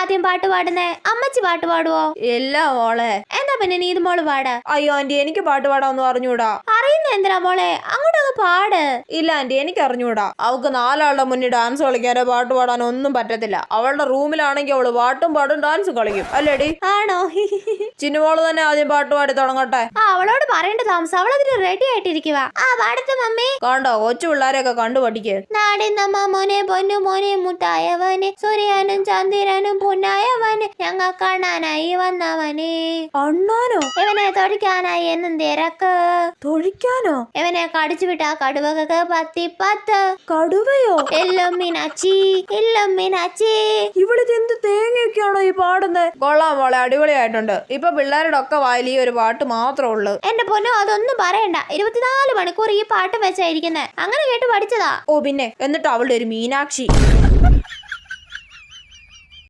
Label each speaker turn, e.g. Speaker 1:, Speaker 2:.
Speaker 1: ആദ്യം പാട്ട് പാടുന്നേ? അമ്മച്ചി പാട്ട് പാടുവോ?
Speaker 2: ഇല്ല മോളെ.
Speaker 1: എന്താ പിന്നെ നീ ഇത് മോള് പാട്.
Speaker 2: അയ്യോ ആന്റി, എനിക്ക് പാട്ട് പാടാന്ന് അറിഞ്ഞൂടാ.
Speaker 1: അറിയുന്ന എന്തിനാ മോളെ, അങ്ങോട്ടൊന്ന് പാട്.
Speaker 2: ഇല്ല ആന്റി, എനിക്ക് അറിഞ്ഞൂടാ. അവൾക്ക് 4 ആളുടെ മുന്നിൽ ഡാൻസ് കളിക്കാനോ പാട്ട് പാടാനോ ഒന്നും പറ്റത്തില്ല. അവളുടെ റൂമിലാണെങ്കിൽ അവള് പാട്ടും പാടും ഡാൻസ് കളിക്കും അല്ലേടി?
Speaker 1: ആണോ?
Speaker 2: ചിന്നുമോള് തന്നെ ആദ്യം പാട്ട് പാടി തുടങ്ങട്ടെ.
Speaker 1: അവളോട് പറയേണ്ട താമസം, അവളതിന് റെഡി ആയിട്ടിരിക്കുക. പാടത്തെ മമ്മി.
Speaker 2: കണ്ടോ, കൊച്ചു പിള്ളേരെയൊക്കെ കണ്ടു പഠിക്ക്.
Speaker 1: നാടിന്നമ്മ മോനെ പൊന്നു മോനെ മുത്തായവനെ, സൂര്യാനും ചന്ദ്രനും പൊന്നായവന്, ഞങ്ങൾ കാണാനായി വന്നവനെ.
Speaker 2: അണ്ണാനോ?
Speaker 1: ഇവനെ തൊഴിക്കാനായി എന്നും തിരക്ക്.
Speaker 2: തൊഴിക്കാനോ?
Speaker 1: ഇവനെ കടിച്ചു വിട്ട കടുവകൾക്ക് 10
Speaker 2: കടുവയോ?
Speaker 1: എല്ലാം മീനാച്ചി, എല്ലാം മീനാച്ചി.
Speaker 2: ഇവിടുത്തെ എന്ത് തേങ്ങയൊക്കെയാണോ ഈ പാടുന്നത്? കൊള്ളാം മോളെ, അടിപൊളിയായിട്ടുണ്ട്. ഇപ്പൊ പിള്ളേരുടെ ഒക്കെ വായിൽ ഈ ഒരു പാട്ട് മാത്രമേ ഉള്ളൂ.
Speaker 1: എന്റെ പൊന്നോ, അതൊന്നും പറയണ്ട. 24 മണിക്കൂർ ഈ പാട്ട് വെച്ചായിരിക്കുന്നേ. അങ്ങനെ കേട്ട് പഠിച്ചതാ.
Speaker 2: ഓ പിന്നെ, എന്നിട്ട് അവളുടെ ഒരു മീനാക്ഷി.